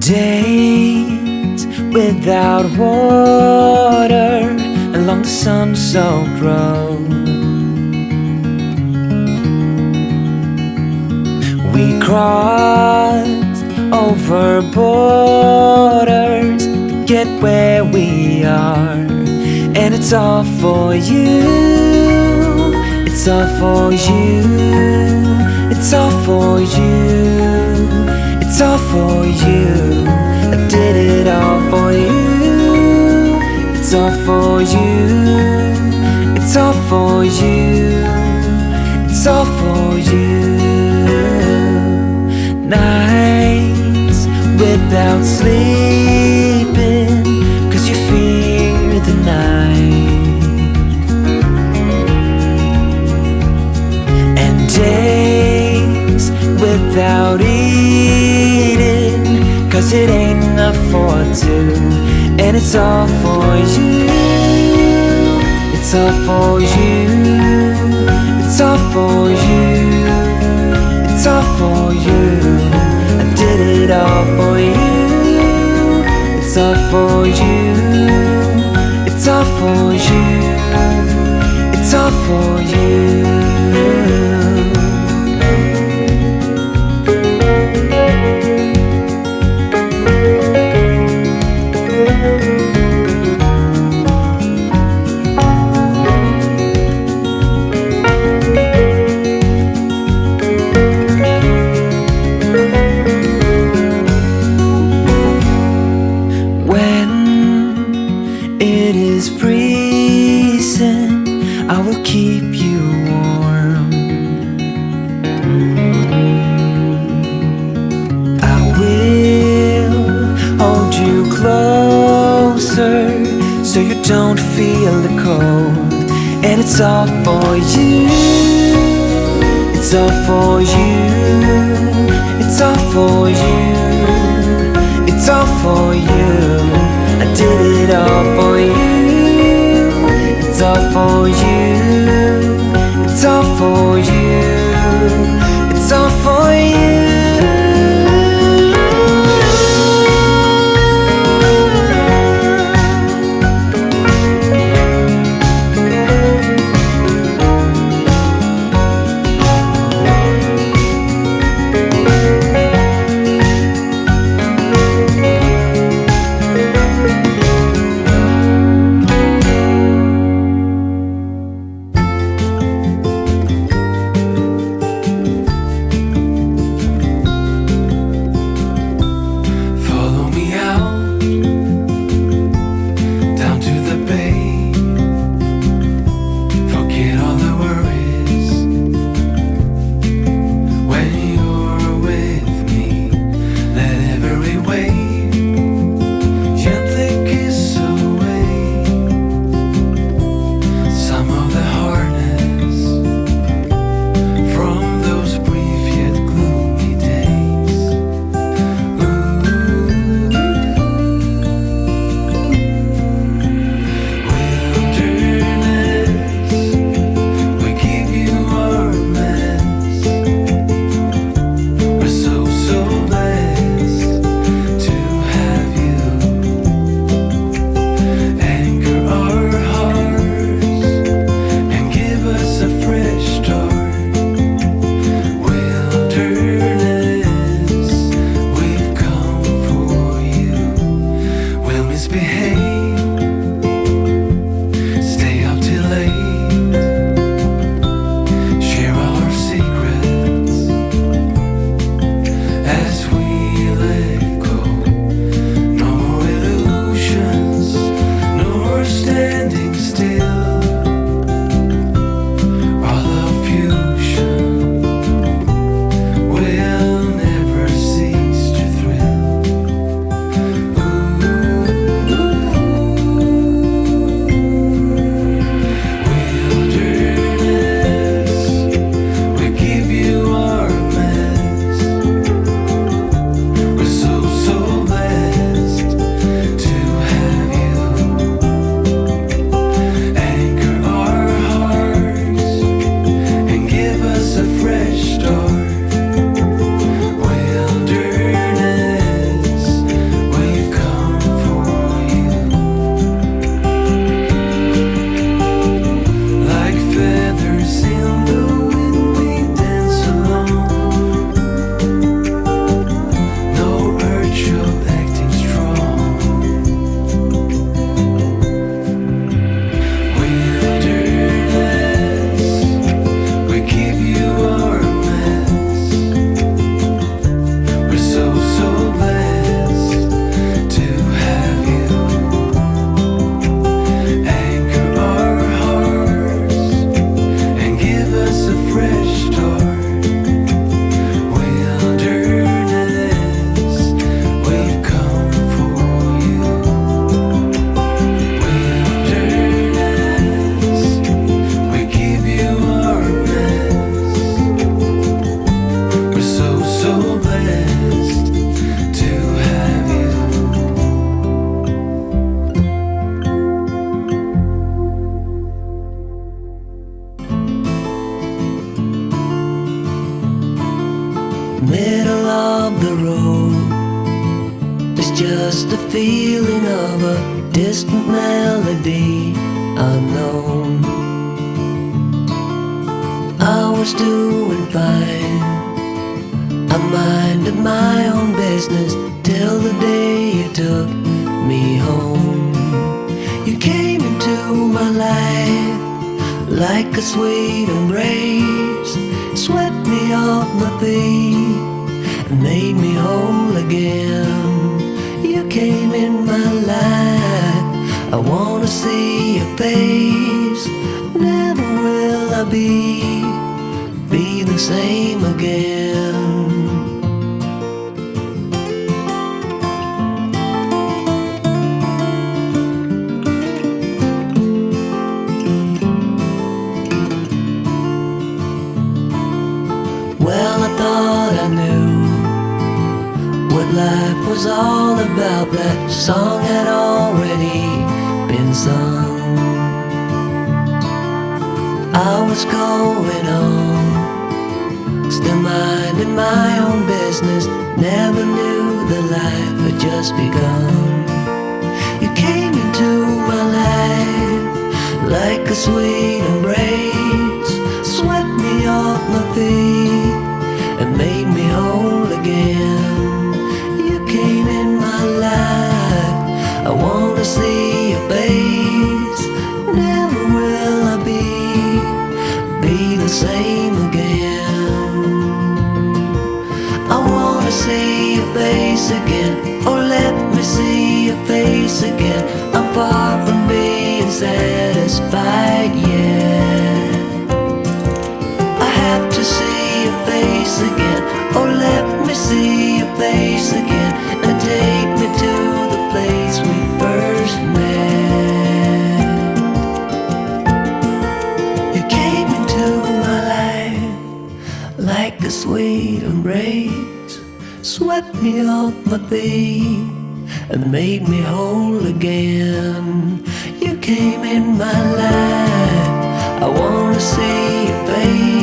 Days without water along the sun-soaked road. We crossed over borders to get where we are, and it's all for you. It's all for you. It's all for you. It's all for you. I did it all for you. It's all for you. It's all for you. It's all for you. Nights without sleeping 'cause you fear the night, and days without eating 'cause it ain't enough for two. And it's all for you. It's all for you. It's all for you. It's all for you. I did it all for you. It's all for you. It's all for you. It's all for you. It is freezing, I will keep you warm. I will hold you closer so you don't feel the cold. And it's all for you. It's all for you. It's all for you. It's all for you. I did it all for you. It's all for you. It's all for you. It's all for you. middle of the road. It's just a feeling of a distant melody unknown. I was doing fine, I minded my own business till the day you took me home. You came into my life like a sweet embrace, swept me off my feet and made me whole again. You came in my life, I wanna see your face. Never will I be the same again. Well, I thought I knew what life was all about. That song had already been sung. I was going on, still minding my own business. Never knew that life had just begun. You came into my life like a sweet embrace, swept me off my feet and made me whole again. You came in my life, I wanna see your face. Never will I be the same again. I wanna see your face again, oh let me see your face again. I'm far from being satisfied yet. I have to see your face again, oh let me see your face again, and take me to the place we first met. You came into my life like a sweet embrace, swept me off my feet and made me whole again. You came in my life, I wanna see your face.